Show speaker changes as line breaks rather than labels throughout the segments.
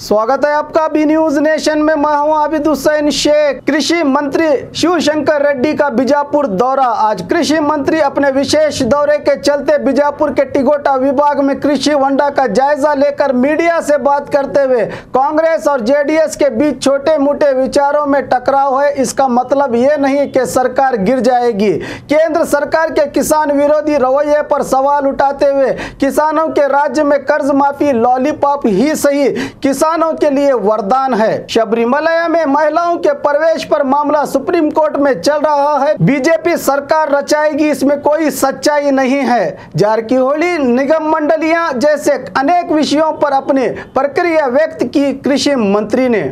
स्वागत है आपका बी न्यूज नेशन में। मैं हूं आबिद हुसैन शेख। कृषि मंत्री शिवशंकर रेड्डी का बीजापुर दौरा। आज कृषि मंत्री अपने विशेष दौरे के चलते बीजापुर के टिगोटा विभाग में कृषि होंडा का जायजा लेकर मीडिया से बात करते हुए कांग्रेस और जेडीएस के बीच छोटे मोटे विचारों में टकराव है, इसका मतलब ये नहीं कि सरकार गिर जाएगी। केंद्र सरकार के किसान विरोधी रवैये पर सवाल उठाते हुए किसानों के राज्य में कर्ज माफी लॉलीपॉप ही सही किसानों के लिए वरदान है। शबरीमला में महिलाओं के प्रवेश पर मामला सुप्रीम कोर्ट में चल रहा है। बीजेपी सरकार रचाएगी, इसमें कोई सच्चाई नहीं है। जारकीहोली निगम मंडलियां जैसे अनेक विषयों पर अपनी प्रक्रिया व्यक्त की कृषि मंत्री ने।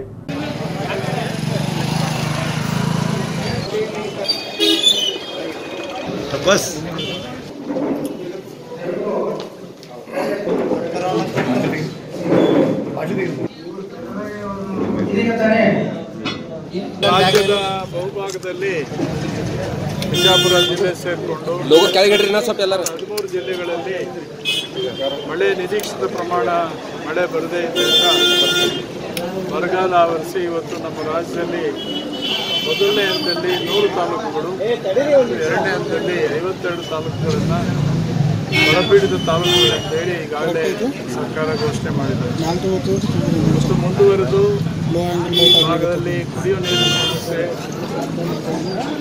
बस
ರಾಜ್ಯದ ಬಹುಭಾಗದಲ್ಲಿ ಬಿಜಾಪುರ ಜಿಲ್ಲೆ ಸೇರಿಕೊಂಡು 13 ಜಿಲ್ಲೆಗಳಲ್ಲಿ ಮಳೆ ನಿರೀಕ್ಷಿತ ಪ್ರಮಾಣ ಮಳೆ ಬರದೇ ಇದ್ದರಿಂದ ಬರಗಾಲ ಆವರಿಸಿ ಇವತ್ತು ನಮ್ಮ ರಾಜ್ಯದಲ್ಲಿ ಮೊದಲನೇ ಹಂತದಲ್ಲಿ 100 ತಾಲೂಕುಗಳು, ಎರಡನೇ ಹಂತದಲ್ಲಿ 52 ತಾಲೂಕುಗಳನ್ನು ಬರಪೀಡಿತ ತಾಲೂಕುಗಳು ಅಂತೇಳಿ ಈಗಾಗಲೇ ಸರ್ಕಾರ ಘೋಷಣೆ ಮಾಡಿದೆ. ಅಷ್ಟು ಮುಂದುವರೆದು ಭಾಗದಲ್ಲಿ ಕುಡಿಯುವ ನೀರಿನ ಸಮಸ್ಯೆ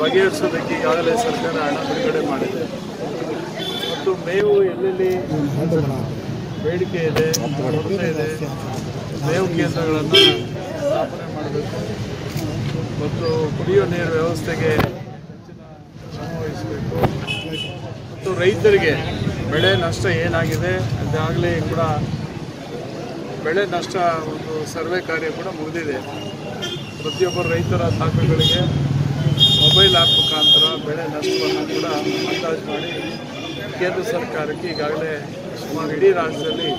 ಬಗೆಹರಿಸೋದಕ್ಕೆ ಈಗಾಗಲೇ ಸರ್ಕಾರ ಹಣ ಬಿಡುಗಡೆ ಮಾಡಿದೆ. ಮತ್ತು ಮೇವು ಎಲ್ಲೆಲ್ಲಿ ಬೇಡಿಕೆ ಇದೆ, ಕೊರತೆ ಇದೆ, ಮೇವು ಕೇಂದ್ರಗಳನ್ನು ಸ್ಥಾಪನೆ ಮಾಡಬೇಕು ಮತ್ತು ಕುಡಿಯುವ ನೀರು ವ್ಯವಸ್ಥೆಗೆ ಹೆಚ್ಚಿನ ಶ್ರಮ ವಹಿಸಬೇಕು. ಮತ್ತು ರೈತರಿಗೆ ಬೆಳೆ ನಷ್ಟ ಏನಾಗಿದೆ ಅದಾಗಲೇ ಕೂಡ ಬೆಳೆ ನಷ್ಟ ಒಂದು ಸರ್ವೆ ಕಾರ್ಯ ಕೂಡ ಮುಗಿದಿದೆ. ಪ್ರತಿಯೊಬ್ಬರು ರೈತರ ದಾಖಲೆಗಳಿಗೆ ಮೊಬೈಲ್ ಆ್ಯಪ್ ಮುಖಾಂತರ ಬೆಳೆ ನಷ್ಟವನ್ನು ಕೂಡ ಅಂದಾಜು ಮಾಡಿ ಕೇಂದ್ರ ಸರ್ಕಾರಕ್ಕೆ ಈಗಾಗಲೇ ಸುಮಾರು ಇಡೀ ರಾಜ್ಯದಲ್ಲಿ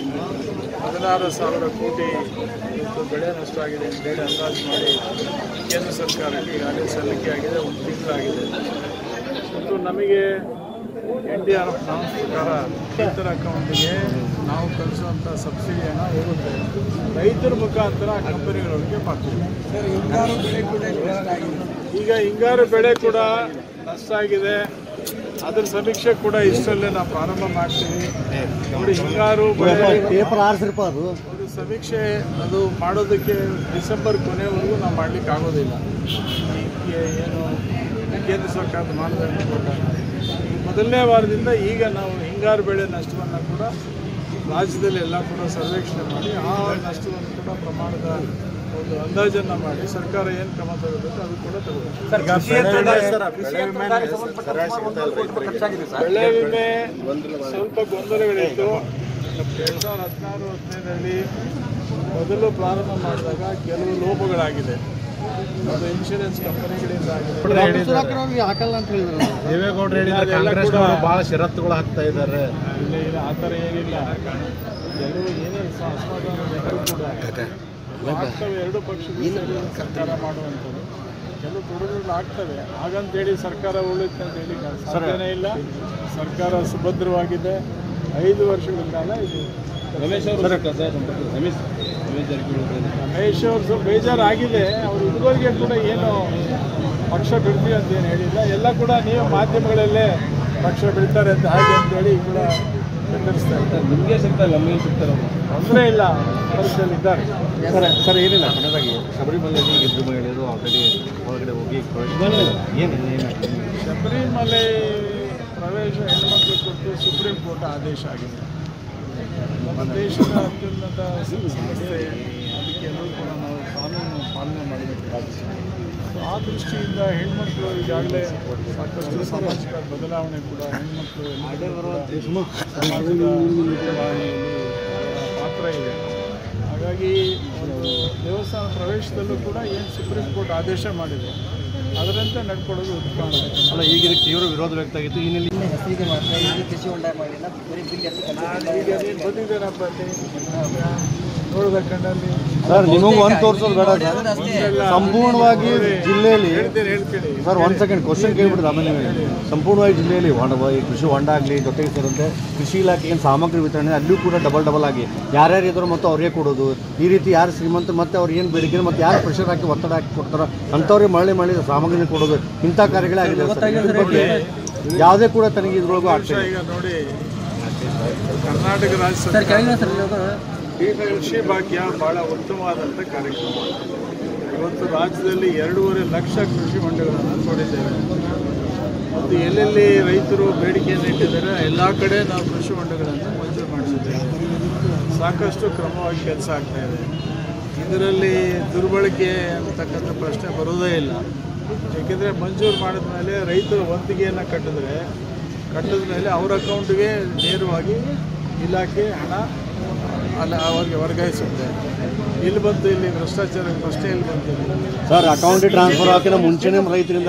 16,000 ಕೋಟಿ ಬೆಳೆ ನಷ್ಟ ಆಗಿದೆ ಅಂತೇಳಿ ಅಂದಾಜು ಮಾಡಿ ಕೇಂದ್ರ ಸರ್ಕಾರಕ್ಕೆ ಈಗಾಗಲೇ ಸಲ್ಲಿಕೆ ಆಗಿದೆ. 1 ತಿಂಗಳಾಗಿದೆ. ಮತ್ತು ನಮಗೆ NDRF ಪ್ರಕಾರ ರೈತರ ಅಕೌಂಟಿಗೆ ನಾವು ಕಳಿಸುವಂಥ ಸಬ್ಸಿಡಿ ಹಣ ಹೋಗುತ್ತೆ, ರೈತರ ಮುಖಾಂತರ ಕಂಪನಿಗಳವರಿಗೆ ಮಾಡ್ತೀವಿ. ಈಗ ಹಿಂಗಾರು ಬೆಳೆ ಕೂಡ ನಷ್ಟ ಆಗಿದೆ, ಅದರ ಸಮೀಕ್ಷೆ ಕೂಡ ಇಷ್ಟರಲ್ಲೇ ನಾವು ಪ್ರಾರಂಭ ಮಾಡ್ತೀವಿ. ನೋಡಿ, ಹಿಂಗಾರು ಸಮೀಕ್ಷೆ ಅದು ಮಾಡೋದಕ್ಕೆ ಡಿಸೆಂಬರ್ ಕೊನೆವರೆಗೂ ನಾವು ಮಾಡಲಿಕ್ಕೆ ಆಗೋದಿಲ್ಲ. ಏನು ಕೇಂದ್ರ ಸರ್ಕಾರದ ಮಾನದಂಡ ಪ್ರಕಾರ ಮೊದಲನೇ ವಾರದಿಂದ ಈಗ ನಾವು ಹಿಂಗಾರು ಬೆಳೆ ನಷ್ಟವನ್ನು ಕೂಡ ರಾಜ್ಯದಲ್ಲಿ ಎಲ್ಲ ಕೂಡ ಸರ್ವೇಕ್ಷಣೆ ಮಾಡಿ ಆ ನಷ್ಟವನ್ನು ಕೂಡ ಪ್ರಮಾಣದ ಒಂದು ಅಂದಾಜನ್ನು ಮಾಡಿ ಸರ್ಕಾರ ಏನು ಕ್ರಮ ತಗೋಬೇಕು ಅದು ಕೂಡ ಬೆಳೆ ವಿಮೆ ಸ್ವಲ್ಪ ಗೊಂದಲಗಳಿತ್ತು. 2016-17ರಲ್ಲಿ ಮೊದಲು ಪ್ರಾರಂಭ ಮಾಡಿದಾಗ ಕೆಲವು ಲೋಪಗಳಾಗಿದೆ. ಅದು ಇನ್ಶೂರೆನ್ಸ್ ಕಂಪನಿಗಳಿಂದ
ದೇವೇಗೌಡರು ಹೇಳಿದ್ದಾರೆ, ಕಾಂಗ್ರೆಸ್ ಭಾಳ ಷರತ್ತುಗಳು ಹಾಕ್ತಾ ಇದ್ದಾರೆ.
ಇಲ್ಲ, ಆ ಥರ ಏನಿಲ್ಲ. ಕೆಲವು ಏನೇನು ಅಸಮಾಧಾನ ಕೂಡ ಆಗ್ತವೆ, ಎರಡು ಪಕ್ಷಗಳು ಸರ್ಕಾರ ಮಾಡುವಂಥದ್ದು ಕೆಲವು ತೊಡರುಗಳು ಆಗ್ತವೆ. ಹಾಗಂತೇಳಿ ಸರ್ಕಾರ ಉಳಿಯುತ್ತೆ ಅಂತ ಹೇಳಿ ಸಾಧ್ಯನೇ ಇಲ್ಲ. ಸರ್ಕಾರ ಸುಭದ್ರವಾಗಿದೆ. 5 ವರ್ಷಗಳ ಕಾಲ ಇದು. ರಮೇಶ್ ಅವರು ಬೇಜಾರಾಗಿದೆ. ಅವರು ಇದುವರೆಗೆ ಕೂಡ ಏನು ಪಕ್ಷ ಬಿಡ್ತೀವಿ ಅಂತ ಏನು ಹೇಳಿಲ್ಲ. ಎಲ್ಲ ಕೂಡ ನೀವು ಮಾಧ್ಯಮಗಳಲ್ಲೇ ಪಕ್ಷ ಬಿಡ್ತಾರೆ ಅಂತ ಹಾಗೆ ಅಂತೇಳಿ ಕೂಡ ಬೆಂಬಲಿಸ್ತಾ ಇದ್ದಾರೆ. ನಿಮಗೆ ಸಿಗ್ತಾರೆ, ನಮಗೆ ಸಿಗ್ತಾರೆ, ತೊಂದರೆ ಇಲ್ಲ, ಪಕ್ಷದಲ್ಲಿ ಇದ್ದಾರೆ.
ಸರ್ ಏನಿಲ್ಲ, ಕೊನೆಯದಾಗಿ ಶಬರಿಮಲೆ ಗೆದ್ದು ಮಹಿಳೆಯರು ಆಲ್ರೆಡಿ ಹೊರಗಡೆ ಹೋಗಿ
ಶಬರಿಮಲೆ ಪ್ರವೇಶ ಹೆಣ್ಮಕ್ಳು ಕೊಟ್ಟು ಸುಪ್ರೀಂ ಕೋರ್ಟ್ ಆದೇಶ ಆಗಿದೆ. ನಮ್ಮ ದೇಶದ ಅತ್ಯುನ್ನತ ಸಂಸ್ಥೆ, ಅದಕ್ಕೆ ಎಲ್ಲರೂ ಕೂಡ ನಾವು ಕಾನೂನು ಪಾಲನೆ ಮಾಡಬೇಕು. ಆ ದೃಷ್ಟಿಯಿಂದ ಹೆಣ್ಮಕ್ಳು ಈಗಾಗಲೇ ಸಾಕಷ್ಟು ಸಾಮಾಜಿಕ ಬದಲಾವಣೆ ಕೂಡ ಹೆಣ್ಮಕ್ಳು ಸಮಾಜದ ಪಾತ್ರ ಇದೆ. ಹಾಗಾಗಿ ಒಂದು ದೇವಸ್ಥಾನ ಪ್ರವೇಶದಲ್ಲೂ ಕೂಡ ಏನು ಸುಪ್ರೀಂ ಕೋರ್ಟ್ ಆದೇಶ ಮಾಡಿದೆ ಅದರಂತೆ ನಡ್ಕೊಳ್ಳೋದು ಉತ್ತಮ ಅಲ್ಲ.
ಈಗ ಇದಕ್ಕೆ ತೀವ್ರ ವಿರೋಧ ವ್ಯಕ್ತ ಆಗಿತ್ತು. ಈ ನಿಟ್ಟಿನಲ್ಲಿ
ಈಗ ನೀನು ಬಂದಿದ್ದೇನಪ್ಪ ಅಲ್ಲಿ ನೋಡಿದ ಕಣ್ಣಲ್ಲಿ
ಸರ್ ನಿಮಗೂ ಒಂದು ತೋರಿಸೋದು ಬೇಡ ಸರ್, ಸಂಪೂರ್ಣವಾಗಿ ಜಿಲ್ಲೆಯಲ್ಲಿ
ಹೇಳ್ತೀನಿ
ಸರ್ ಒಂದು ಸೆಕೆಂಡ್ ಕ್ವಶನ್ ಕೇಳ್ಬಿಡ್ದು ಆಮೇಲೆ ನೀವು ಹೇಳಿ. ಸಂಪೂರ್ಣವಾಗಿ ಜಿಲ್ಲೆಯಲ್ಲಿ ಈ ಕೃಷಿ ಹೊಂಡ ಆಗಲಿ ಜೊತೆಗೆ ಸೇರಿದಂತೆ ಕೃಷಿ ಇಲಾಖೆಗೆ ಸಾಮಗ್ರಿ ವಿತರಣೆ ಅಲ್ಲಿಯೂ ಕೂಡ ಡಬಲ್ ಆಗಿ ಯಾರ್ಯಾರು ಇದ್ರು ಮತ್ತು ಅವ್ರಿಗೆ ಕೊಡೋದು, ಈ ರೀತಿ ಯಾರು ಶ್ರೀಮಂತ ಮತ್ತು ಅವ್ರು ಏನು ಬೇಡಿಕೆ ಮತ್ತು ಯಾರು ಪ್ರೆಷರ್ ಹಾಕಿ ಒತ್ತಡ ಹಾಕಿ ಕೊಡ್ತಾರೋ ಅಂಥವ್ರಿಗೆ ಮಳೆ ಸಾಮಗ್ರಿನ ಕೊಡೋದು ಇಂಥ ಕಾರ್ಯಗಳೇ ಆಗಿದೆ ಸರ್. ಇದ್ರ ಬಗ್ಗೆ ಯಾವುದೇ ಕೂಡ ತನಗೆ ಇದ್ರೊಳಗೂ ಆಗ್ತದೆ.
ಈಗ ನೋಡಿ, ಕರ್ನಾಟಕ ರಾಜ್ಯ ಸರ್ಕಾರ ಕೃಷಿ ಭಾಗ್ಯ ಬಹಳ ಉತ್ತಮವಾದಂಥ ಕಾರ್ಯಕ್ರಮ. ಇವತ್ತು ರಾಜ್ಯದಲ್ಲಿ 2.5 ಲಕ್ಷ ಕೃಷಿ ಹೊಂಡಗಳನ್ನು ನೋಡಿದ್ದೇವೆ ಮತ್ತು ಎಲ್ಲೆಲ್ಲಿ ರೈತರು ಬೇಡಿಕೆಯನ್ನು ಇಟ್ಟಿದ್ದಾರೆ ಎಲ್ಲ ಕಡೆ ನಾವು ಕೃಷಿ ಹೊಂಡಗಳನ್ನು ಮಂಜೂರು ಮಾಡಿಸಿದ್ದೇವೆ. ಸಾಕಷ್ಟು ಕ್ರಮವಾಗಿ ಕೆಲಸ ಆಗ್ತಾಯಿದೆ. ಇದರಲ್ಲಿ ದುರ್ಬಳಕೆ ಅಂತಕ್ಕಂಥ ಪ್ರಶ್ನೆ ಬರೋದೇ ಇಲ್ಲ. ಏಕೆಂದರೆ ಮಂಜೂರು ಮಾಡಿದ ಮೇಲೆ ರೈತರು ವಂತಿಗೆಯನ್ನು ಕಟ್ಟಿದ ಮೇಲೆ ಅವರ ಅಕೌಂಟ್ಗೆ ನೇರವಾಗಿ ಇಲಾಖೆ ಹಣ ಅವ್ರಿಗೆ ವರ್ಗಾಯಿಸುತ್ತೆ. ಇಲ್ಲಿ ಬಂತು, ಇಲ್ಲಿ ಭ್ರಷ್ಟಾಚಾರ ಪ್ರಶ್ನೆ ಇಲ್ಲಿ ಬಂತು
ಸರ್. ಅಕೌಂಟ್ ಟ್ರಾನ್ಸ್ಫರ್ ಹಾಕಿನ ಮುಂಚೆನೇ ರೈತರಿಂದ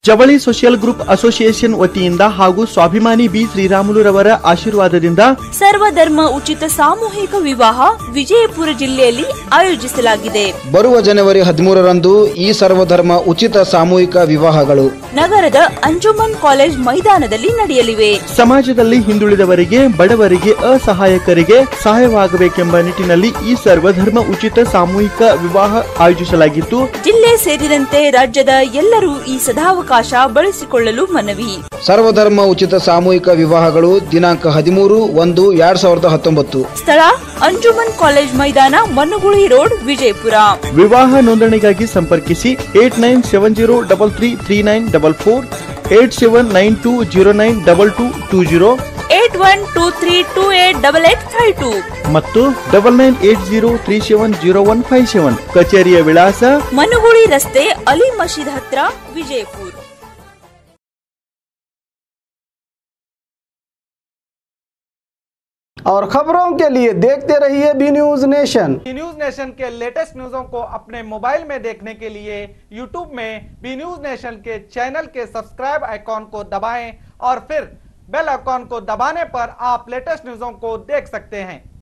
ಜವಳಿ ಸೋಷಿಯಲ್ ಗ್ರೂಪ್ ಅಸೋಸಿಯೇಷನ್ ವತಿಯಿಂದ ಹಾಗೂ ಸ್ವಾಭಿಮಾನಿ ಬಿ ಶ್ರೀರಾಮುಲುರವರ ಆಶೀರ್ವಾದದಿಂದ
ಸರ್ವಧರ್ಮ ಉಚಿತ ಸಾಮೂಹಿಕ ವಿವಾಹ ವಿಜಯಪುರ ಜಿಲ್ಲೆಯಲ್ಲಿ ಆಯೋಜಿಸಲಾಗಿದೆ.
ಬರುವ ಜನವರಿ 13ರಂದು ಈ ಸರ್ವಧರ್ಮ ಉಚಿತ ಸಾಮೂಹಿಕ ವಿವಾಹಗಳು
ನಗರದ ಅಂಜುಮನ್ ಕಾಲೇಜ್ ಮೈದಾನದಲ್ಲಿ ನಡೆಯಲಿವೆ.
ಸಮಾಜದಲ್ಲಿ ಹಿಂದುಳಿದವರಿಗೆ, ಬಡವರಿಗೆ, ಅಸಹಾಯಕರಿಗೆ ಸಹಾಯವಾಗಬೇಕೆಂಬ ನಿಟ್ಟಿನಲ್ಲಿ ಈ ಸರ್ವಧರ್ಮ ಉಚಿತ ಸಾಮೂಹಿಕ ವಿವಾಹ ಆಯೋಜಿಸಲಾಗಿದ್ದು,
ಜಿಲ್ಲೆ ಸೇರಿದಂತೆ ರಾಜ್ಯದ ಎಲ್ಲರೂ ಈ ಸದಾವಕಾಶ ಬಳಸಿಕೊಳ್ಳಲು ಮನವಿ.
ಸರ್ವಧರ್ಮ ಉಚಿತ ಸಾಮೂಹಿಕ ವಿವಾಹಗಳು ದಿನಾಂಕ 13/1/2019.
ಸ್ಥಳ ಅಂಜುಮನ್ ಕಾಲೇಜ್ ಮೈದಾನ, ಮನ್ನಗುಳಿ ರೋಡ್, ವಿಜಯಪುರ.
ವಿವಾಹ ನೋಂದಣಿಗಾಗಿ ಸಂಪರ್ಕಿಸಿ 8970333944, 8792092220,
8123288852
ಮತ್ತು 9980370157. ಕಚೇರಿಯ ವಿಳಾಸ
ಮನುಗುಳಿ ರಸ್ತೆ, ಅಲಿ ಮಸೀದ್ ಹತ್ರ, ವಿಜಯಪುರ.
और खबरों के लिए देखते रहिए B News Nation.
B News Nation के लेटेस्ट न्यूज़ों को अपने मोबाइल में देखने के लिए यूट्यूब में बी न्यूज नेशन के चैनल के सब्सक्राइब आइकॉन को दबाएं और फिर बेल आइकॉन को दबाने पर आप लेटेस्ट न्यूज़ों को देख सकते हैं।